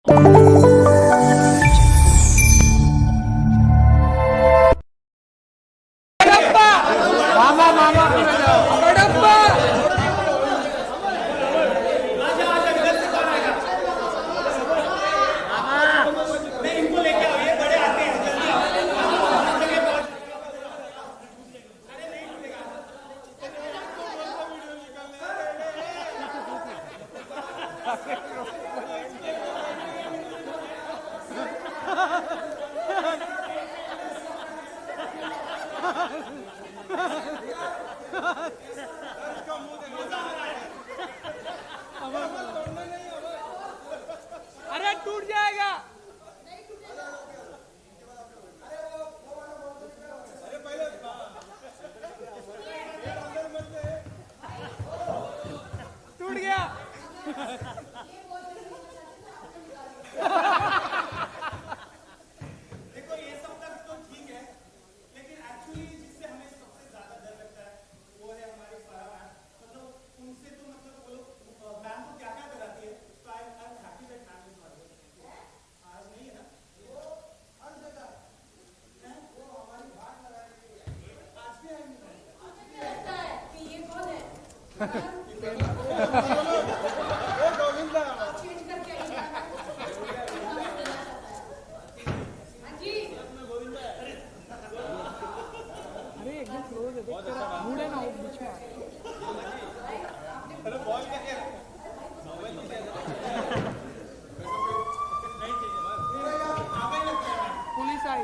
अरे टूट जाएगा। टूट गया। देखो ये सब तक तो ठीक है, लेकिन एक्चुअली जिससे हमें सबसे ज्यादा डर लगता है वो है हमारी फारा मैम। मतलब उनसे तो मतलब वो लोग मैम को क्या क्या कराती है, तो I am happy that ma'am is not there. आज नहीं है ना, वो हर जगह है, वो हमारी बात लगाने के लिए आज भी आई नहीं। मुझे लगता है कि ये कौन है, ये गोविंदा चेंज करके आई है। अरे एकदम क्लोज है, देख तेरा मूड है ना वो बीच में। अरे बॉल क्या है, पुलिस आई।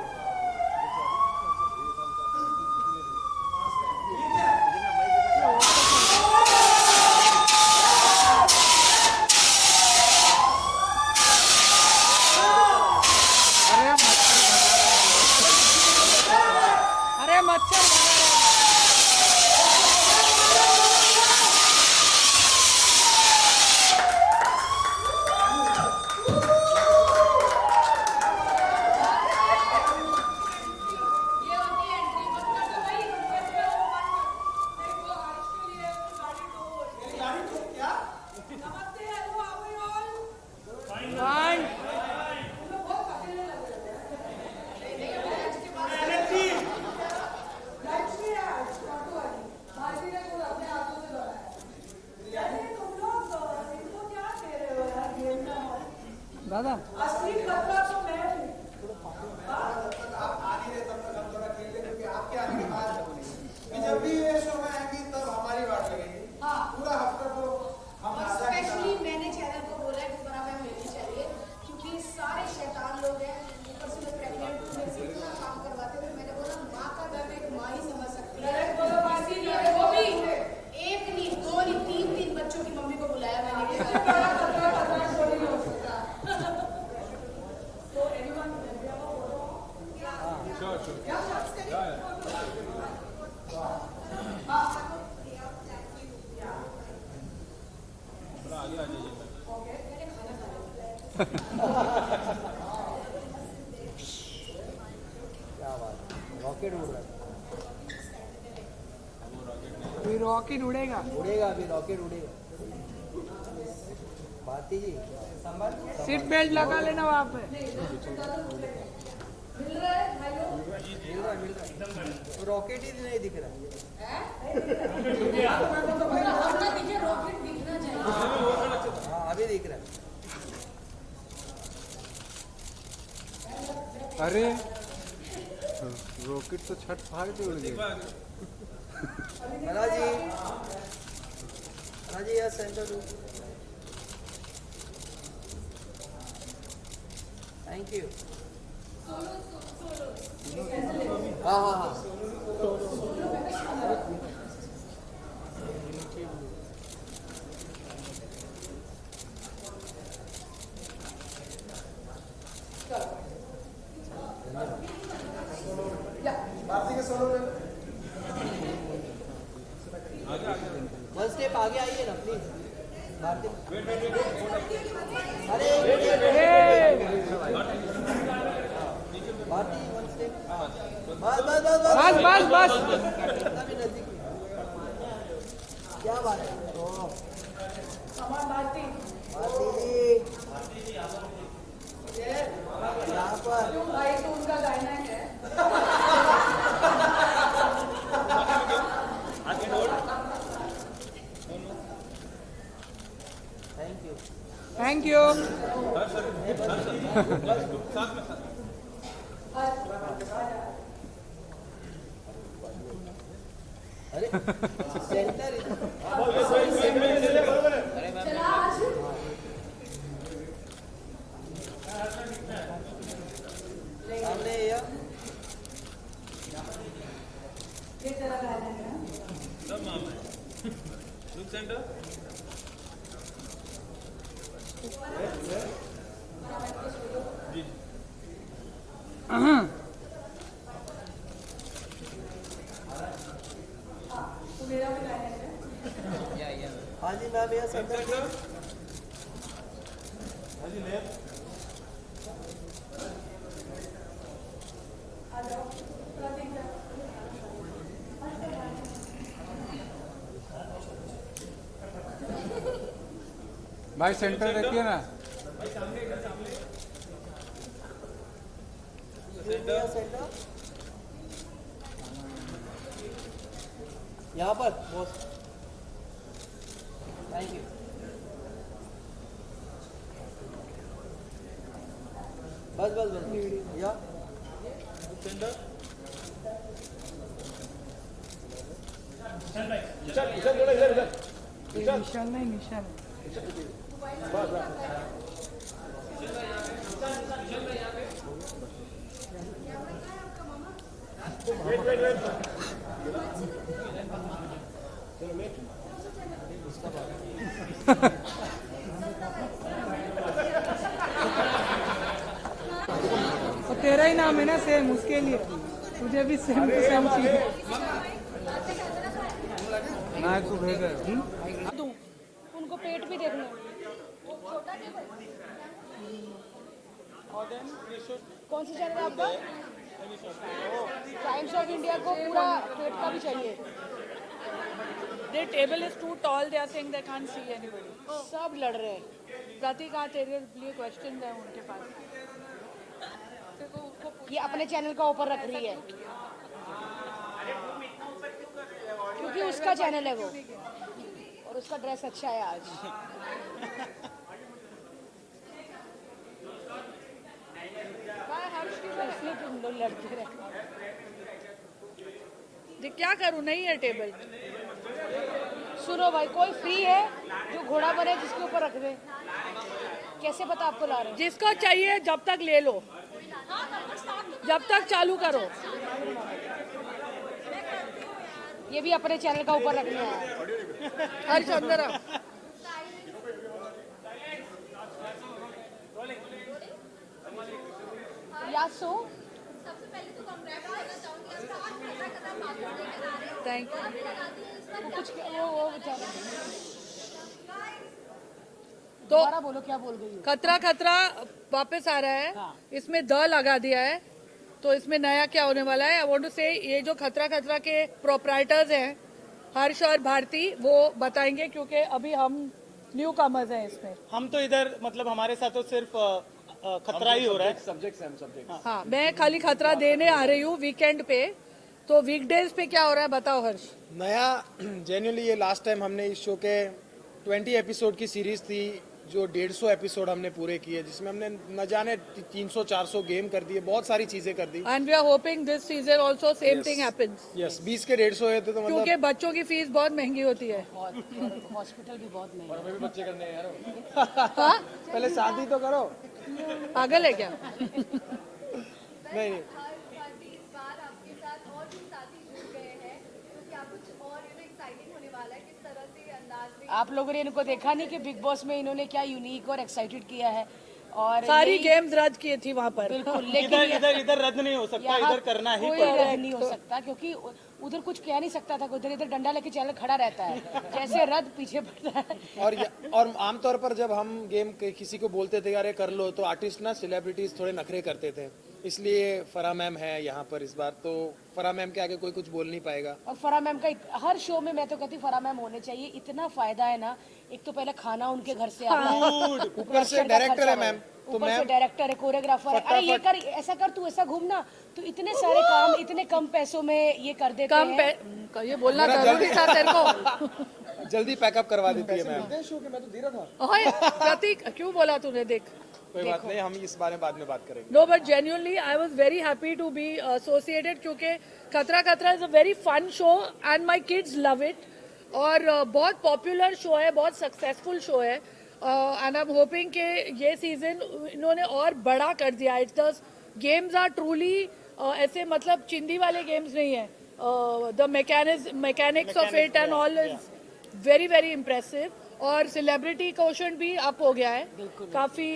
अरे मच्छर फाइन। दादा असली खतरा तो मैं हूँ। आप आ नहीं रहे तब तक हम थोड़ा खेल लें, क्योंकि आपके आने के बाद कि जब भी ये शो में आएंगी तब हमारी बात लगेगी। हाँ। पूरा हफ्ता तो हम और स्पेशली मैंने चैनल को बोला है कि बड़ा मैम लेनी चाहिए, क्योंकि सारे शैतान लोग हैं। ऊपर से मैं प्रेग्नेंट हूँ, मेरे से इतना काम करवाते हुए मैंने बोला माँ का दर्द एक माँ ही समझ सकती है। वो भी एक नहीं, दो नहीं, तीन तीन बच्चों की मम्मी को बुलाया मैंने। तो एनीवन रॉकेट उड़ रहा है, अभी रॉकेट उड़ेगा। उड़ेगा अभी, रॉकेट उड़ेगा। भारती जी सीट बेल्ट लगा लेना वहाँ पे। मिल रहा है भाई लोग? मिल रहा है, तो रॉकेट ही नहीं दिख रहा है। अपना दिखे रॉकेट दिखना चाहिए। हाँ अभी दिख रहा है। अरे रॉकेट तो छठ भाग के उड़ गई। राजी यस सेंटर टू, थैंक यू। हाँ हाँ हाँ भारती के सोलो ले लो। वन स्टेप आगे आइए ना प्लीज भारती। अरे भारती वन स्टेप, बस बस बस बस बस बस। इतना भी नजदीक नहीं। क्या बात है। भारती भारती जी यहाँ पर भाई तो उनका गाना है थैंक यू। Thank you. अरे सेंटर चला आज सामने ये तेरा गाना है तो मेरा भी गाना है हाँ जी मैम ये सेंटर आ जाओ थोड़ा देख जाओ भाई सेंटर देखिए ना। सेंटर यहाँ पर बॉस थैंक यू। बस बस बस या निशान नहीं निशान। और तेरा ही नाम है ना सेम, उसके लिए तुझे भी सेम टू सेम चाहिए ना। तू भेज उनको पेट भी देखना कौन सी चैनल है आपका? टाइम्स ऑफ इंडिया को पूरा पेट का भी चाहिए। Their table is too tall. They are saying they can't see anybody. सब लड़ रहे हैं। प्रतीक हाँ तेरे लिए क्वेश्चन है उनके पास। ये अपने चैनल का ऊपर रख रही है क्योंकि उसका चैनल है वो और उसका ड्रेस अच्छा है आज। इसलिए तुम लोग लड़ते रहे। ये क्या करूँ, नहीं है टेबल। सुनो भाई, कोई फ्री है जो घोड़ा बने जिसके ऊपर रख दे? कैसे पता आपको ला रहे हैं? जिसको चाहिए जब तक ले लो, जब तक चालू करो। ये भी अपने चैनल का ऊपर रखने आया है। हर्ष अंदर आओ। यासो सबसे पहले तो कांग्रेस करना चाहूंगी आज कदम थैंक यू। कुछ वो बेचारा तो दोबारा बोलो क्या बोल गई हो? खतरा खतरा वापस आ रहा है। हाँ। इसमें द लगा दिया है, तो इसमें नया क्या होने वाला है? आई वांट टू से ये जो खतरा खतरा के प्रोप्राइटर्स हैं हर्ष और भारती, वो बताएंगे क्योंकि अभी हम न्यू कमर्स हैं इसमें। हम तो इधर मतलब हमारे साथ तो सिर्फ खतरा ही हो रहा है। हाँ, मैं खाली खतरा देने आ रही हूँ वीकेंड पे, तो वीकडेज पे क्या हो रहा है बताओ हर्ष। नया जेन्युइनली ये लास्ट टाइम हमने इस शो के 20 एपिसोड की सीरीज थी जो 150 एपिसोड हमने पूरे किए, जिसमें हमने न जाने 300-400 गेम कर दिए, बहुत सारी चीजें कर दी। And we are hoping this season also same thing happens, yes 20 के 150 हुए थे तो क्योंकि मतलब बच्चों की फीस बहुत महंगी होती है। हॉस्पिटल भी बहुत महंगा है। हाँ? पहले शादी तो करो। पागल है क्या? नहीं इस बार आपके साथ और भी साथी जुड़ गए हैं, तो क्या कुछ और एक्साइटिंग होने वाला है? किस तरह से अंदाज में आप लोगों ने इनको देखा नहीं कि बिग बॉस में इन्होंने क्या यूनिक और एक्साइटेड किया है? और सारी यही- गेम्स रद्द की थी वहाँ पर। बिल्कुल, लेकिन इधर इधर इधर रद्द नहीं हो सकता, यहाँ इधर करना ही कोई पड़ेगा। रद्द नहीं हो सकता क्योंकि उधर कुछ कह नहीं सकता था। उधर इधर डंडा लेके चैनल खड़ा रहता है, जैसे रद्द पीछे पड़ता है। और आमतौर पर जब हम गेम किसी को बोलते थे अरे कर लो, तो आर्टिस्ट ना सेलिब्रिटीज थोड़े नखरे करते थे इसलिए फराह मैम है यहाँ पर इस बार, तो फराह मैम के आगे कोई कुछ बोल नहीं पाएगा। और फराह मैम का हर शो में मैं तो कहती हूँ फराह मैम होने चाहिए, इतना फायदा है ना। एक तो पहले खाना उनके घर से आता है, ऊपर से डायरेक्टर है मैम, तो ऊपर से मैम डायरेक्टर है, कोरियोग्राफर है। अरे ये कर, ऐसा कर, तू ऐसा घूमना, तो इतने सारे काम इतने कम पैसों में ये कर देते हैं। ये बोलना जरूरी था तेरे को। जल्दी पैकअप करवा देती है मैम। ओए, प्रतीक क्यों बोला तूने? देख, कोई बात नहीं, हम इस बारे में बाद में बात करेंगे। No but genuinely I was very happy to be associated, क्योंकि Khatra Khatra is a very fun show and my kids love it. और बहुत पॉपुलर शो है, बहुत सक्सेसफुल शो है, एंड आई एम होपिंग कि ये सीजन इन्होंने और बड़ा कर दिया। It's the games are truly ऐसे मतलब चिंदी वाले गेम्स नहीं है। The mechanics of it and all is very very impressive. और सेलिब्रिटी क्वेश्चन भी अप हो गया है काफी।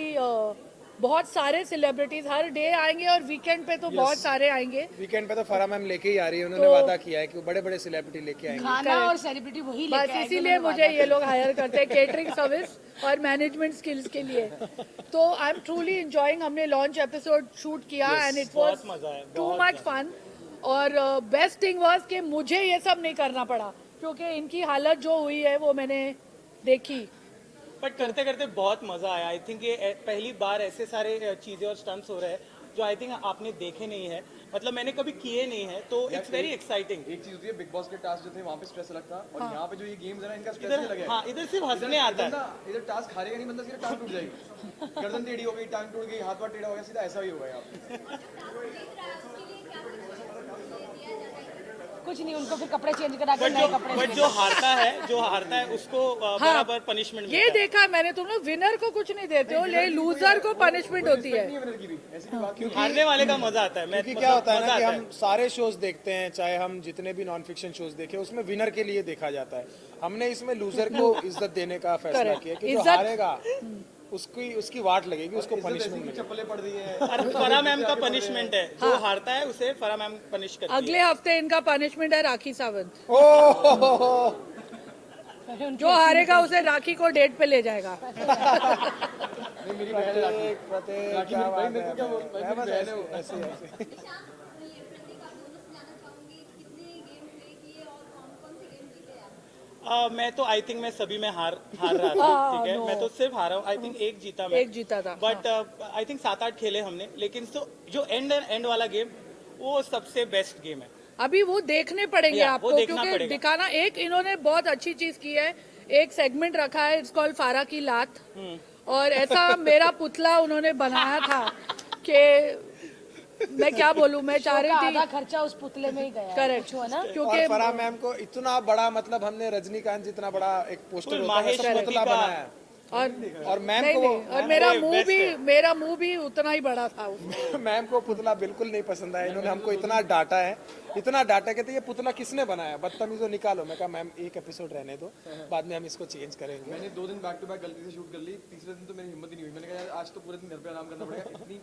बहुत सारे सेलिब्रिटीज हर डे आएंगे और वीकेंड पे तो बहुत सारे आएंगे। वीकेंड पे तो फराह मैम लेके ही आ रही है, उन्होंने वादा किया है कि वो बड़े बड़े सेलिब्रिटी लेके आएंगे। खाना और सेलिब्रिटी वही लेके बस आएंगे, इसीलिए उन्होंने मुझे वादा ये लोग हायर करते हैं केटरिंग सर्विस और मैनेजमेंट स्किल्स के लिए। तो आई एम ट्रूली एंजॉयिंग। हमने लॉन्च एपिसोड शूट किया and it was too much fun. और बेस्ट थिंग वाज कि मुझे ये सब नहीं करना पड़ा, क्योंकि इनकी हालत जो हुई है वो मैंने देखी। बट करते करते बहुत मजा आया। आई थिंक ये पहली बार ऐसे सारे चीजें और स्टंट्स हो रहे हैं जो आई थिंक आपने देखे नहीं है, मतलब मैंने कभी किए नहीं है, तो इट्स वेरी एक्साइटिंग। एक चीज होती है, बिग बॉस के टास्क जो थे वहाँ पे स्ट्रेस अलग था, और यहाँ पे जो ये गेम्स है ना, इनका स्ट्रेस नहीं इधर लगे। हाँ, इधर सिर्फ हंसने आता है। इधर टास्क हारेगा नहीं बंदा, सीधा टांग टूट जाएगी, गर्दन टेढ़ी हो गई, टांग टूट गई, हाथ वाथ टेढ़ा हो गया, सीधा ऐसा ही होगा यहाँ पे। कुछ नहीं, उनको फिर कपड़े चेंज करा के नए कपड़े बट जो हारता है उसको बराबर पनिशमेंट ये देखा है मैंने, तुम लोग विनर को कुछ नहीं देते हो, ले लूजर को पनिशमेंट होती है। विनर की भी ऐसी भी बात नहीं। हारने वाले का मजा आता है। मैं क्योंकि क्या होता है ना कि हम सारे शोज देखते हैं, चाहे हम जितने भी नॉन फिक्शन शोज देखें, उसमें विनर के लिए देखा जाता है। हमने इसमें लूजर को इज्जत देने का फैसला किया कि जो हारेगा उसकी वाट लगेगी, उसको पनिशमेंट मिलेगी। चप्पलें पड़ रही है। फराह मैम का पनिशमेंट है, जो हारता है उसे फराह मैम पनिश करती है। अगले हफ्ते इनका पनिशमेंट है राखी सावंत। ओह, जो हारेगा उसे राखी को डेट पे ले जाएगा। नहीं, मेरी बहन है राखी। प्रत्येक राखी मेरी भाई, मेरे को क्या बोल, मेरी बहन है वो। ऐसे मैं तो आई थिंक मैं सभी में हार रहा था, ठीक है। मैं तो सिर्फ हारा हूँ, आई थिंक एक जीता मैं। एक जीता था। बट आई थिंक 7-8 खेले हमने, लेकिन जो एंड वाला गेम वो सबसे बेस्ट गेम है। अभी वो देखने पड़ेंगे या, वो आपको, देखना क्योंकि पड़ेगा। दिखाना। एक इन्होंने बहुत अच्छी चीज की है, एक सेगमेंट रखा है, इट्स कॉल्ड फारा की लात। और ऐसा मेरा पुतला उन्होंने बनाया था कि मैं क्या बोलूं, मैं चाह रही थी आधा खर्चा उस पुतले में ही गया। करेक्ट है ना, क्योंकि और फराह मैम को इतना बड़ा, मतलब हमने रजनीकांत जितना बड़ा एक पोस्टर होता है माहेश वैसा पुतला का- बनाया है। और मैम नहीं को नहीं, और मेरा मुंह भी उतना ही बड़ा था उसमें। मैम को पुतला बिल्कुल नहीं पसंद आया। इन्होंने हमको इतना डांटा है, इतना डांटा, कहते ये पुतला किसने बनाया, बदतमीजों निकालो। मैं कहा मैम एक एपिसोड रहने दो, बाद में हम इसको चेंज करेंगे। मैंने 2 दिन बैक टू बैक गलती से शूट कर ली, तीसरे दिन तो मेरी हिम्मत ही नहीं हुई। मैंने कहा यार आज तो पूरे दिन घर पे आराम करना पड़ेगा।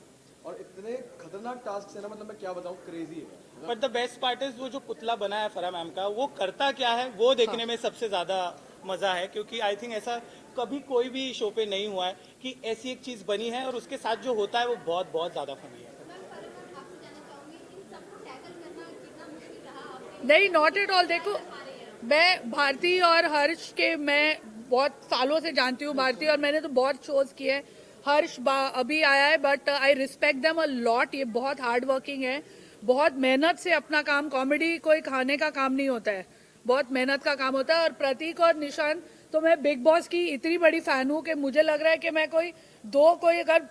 इतने खतरनाक टास्क है ना, मतलब मैं क्या बताऊँ, क्रेजी है। But the best part is वो जो पुतला बना है फराह मैम का, वो करता क्या है वो देखने में सबसे ज्यादा मजा है। क्योंकि आई थिंक ऐसा कभी कोई भी शो पे नहीं हुआ है कि ऐसी एक चीज बनी है और उसके साथ जो होता है वो बहुत बहुत ज्यादा फनी है। नहीं, नॉट एट ऑल। देखो, मैं भारती और हर्ष के मैं बहुत सालों से जानती हूँ। भारती और मैंने तो बहुत शोज किए हैं। हर्ष अभी आया है, but I respect them a lot. ये बहुत हार्ड वर्किंग है, बहुत मेहनत से अपना काम। कॉमेडी कोई खाने का काम नहीं होता है, बहुत मेहनत का काम होता है। और प्रतीक और निशान, तो मैं बिग बॉस की इतनी बड़ी फैन हूँ कि मुझे लग रहा है कि मैं कोई अगर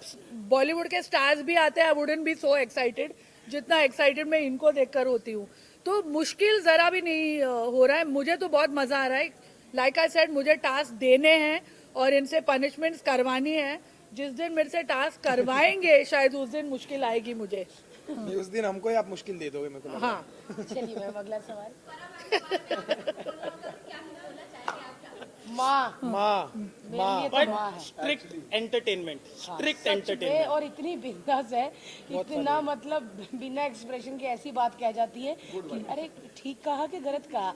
बॉलीवुड के स्टार्स भी आते हैं, I wouldn't be so excited जितना एक्साइटेड मैं इनको देखकर होती हूँ। तो मुश्किल जरा भी नहीं हो रहा है, मुझे तो बहुत मजा आ रहा है। लाइक आई सेड, मुझे टास्क देने हैं और इनसे पनिशमेंट्स करवानी है। जिस दिन मेरे से टास्क करवाएंगे शायद उस दिन मुश्किल आएगी मुझे। उस दिन हमको ही आप मुश्किल दे दोगे मेरे को लग रहा है। हाँ, चलिए मैम, अगला सवाल। माँ माँ मेरे लिए तो माँ है। स्ट्रिक्ट एंटरटेनमेंट स्ट्रिक्ट सच में, एंटरटेनमेंट और इतनी बिंदास है, इतना मतलब बिना एक्सप्रेशन के ऐसी बात कह जाती है कि अरे ठीक कहा कि गलत कहा।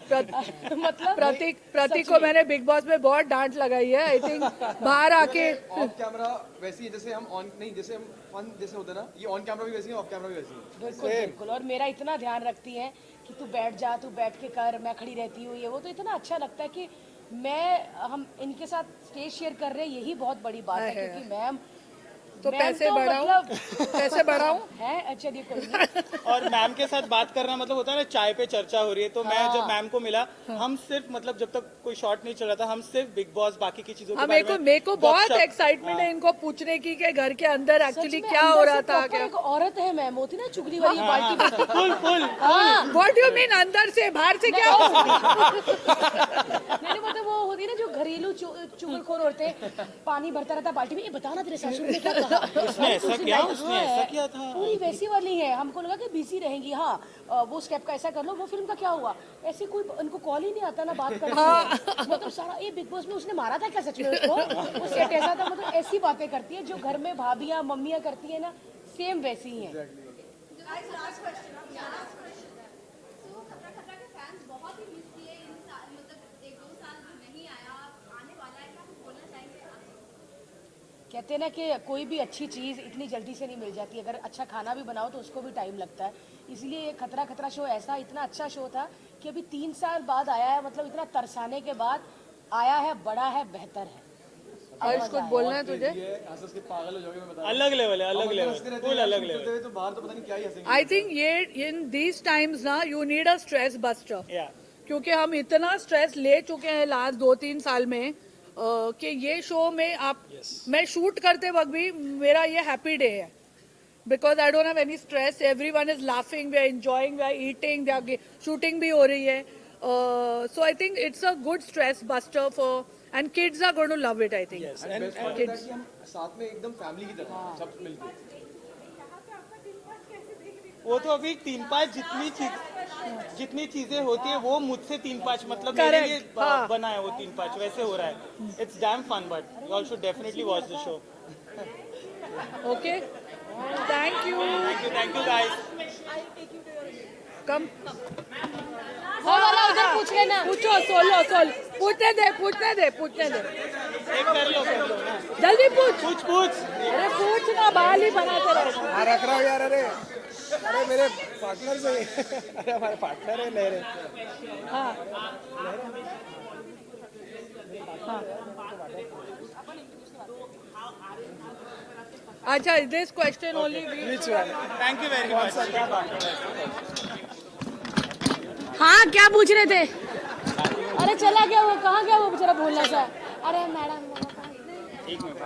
मतलब प्रतीक को मैंने बिग बॉस में बहुत डांट लगाई है। आई थिंक बाहर आके ऑफ कैमरा वैसी है जैसे हम ऑन नहीं, जैसे हम फन जैसे होता है ना, ये ऑन कैमरा भी वैसी है, ऑफ कैमरा भी वैसी है। बिल्कुल बिल्कुल, और मेरा इतना ध्यान रखती है कि तू बैठ जा, तू बैठ के कर, मैं खड़ी रहती हूँ, ये वो, तो इतना अच्छा लगता है कि हम इनके साथ स्टेज शेयर कर रहे हैं, यही बहुत बड़ी बात है। क्योंकि मैम तो पैसे बढ़ाऊं, पैसे बढ़ाऊं है। अच्छा ये कोई नहीं। और मैम के साथ बात करना मतलब होता है ना, चाय पे चर्चा हो रही है, तो मैं जब मैम को मिला, हम सिर्फ मतलब जब तक कोई शॉट नहीं चल रहा था, हम सिर्फ बिग बॉस बाकी की चीजों के बारे में मेरे को बहुत गपशप। एक्साइटमेंट है इनको पूछने की कि घर के अंदर एक्चुअली सच में क्या अंदर हो से रहा था। proper क्या एक औरत है मैम, होती ना चुगली वाली बाल्टी में। Full full what you mean अंदर से, बाहर से क्या हो? नहीं मतलब वो होती है ना जो घरेलू चुगलखोर औरतें, पानी भरता रहता बाल्टी में, ये बताना तेरे ससुर ने क्या कहा, उसने ऐसा किया, उसने ऐसा किया था। पूरी वैसी वाली है। हमको लगा कि बिजी रहेंगी, हाँ वो स्टेप का ऐसा कर लो, वो फिल्म का क्या हुआ, ऐसे कोई उनको कॉल ही नहीं आता ना बात करने का। मतलब सारा ये बिग बॉस में उसने मारा था क्या सच में उसको, वो सेट ऐसा था। मतलब ऐसी बातें करती है जो घर में भाभियां मम्मियां करती है ना, सेम वैसी ही है। तो खतरा खतरा के फैंस बहुत ही मिस किए इन साल, मतलब 1-2 साल जो नहीं आया, आने वाला है, क्या कुछ बोलना चाहेंगे आप? कहते हैं ना कि कोई भी अच्छी चीज़ इतनी जल्दी से नहीं मिल जाती। अगर अच्छा खाना भी बनाओ तो उसको भी टाइम लगता है। इसलिए ये खतरा खतरा शो ऐसा इतना अच्छा शो था कि अभी 3 साल बाद आया है, मतलब इतना तरसाने के बाद आया है, बड़ा है, बेहतर है। हर्ष कुछ बोलना है तुझे? ये हंस के पागल हो जाओगे, मैं बता अलग लेवल है, अलग लेवल, फुल अलग लेवल। तो बाहर तो पता नहीं क्या ही हंसेंगे। आई थिंक ये इन दीज टाइम्स ना you need a stress buster, या क्योंकि हम इतना स्ट्रेस ले चुके हैं लास्ट 2-3 साल में कि ये शो में आप मैं शूट करते वक्त भी मेरा ये हैप्पी डे है, because I don't have any stress, everyone is laughing, we are enjoying, we are eating, shooting भी हो रही है। So I think it's a good stress buster for, and kids are going to love it. I think best part है कि हम साथ में एकदम फैमिली की तरह सब मिलके। वो तो अभी 3-5 जितनी चीजें होती है वो मुझसे 3-5 मतलब मेरे लिए बना है वो 3-5 वैसे हो रहा है। It's damn fun, but you all should definitely watch the show. Okay, thank you thank you guys. कम वो वाला उधर पूछ लेना। पूछो, सोलो पूछने दे एक कर लो ना। जल्दी पूछ। पूछ अरे पूछ ना, बाल ही बनाते रहे। हाँ रख रहा हूँ यार। अरे मेरे पार्टनर से अरे हमारे पार्टनर है, ले रहे। हाँ अच्छा, this question only Which one? Thank you very much. हाँ क्या पूछ रहे थे? अरे चला गया वो, कहाँ गया वो बेचारा बोलना सा। अरे मैडम एक मिनट।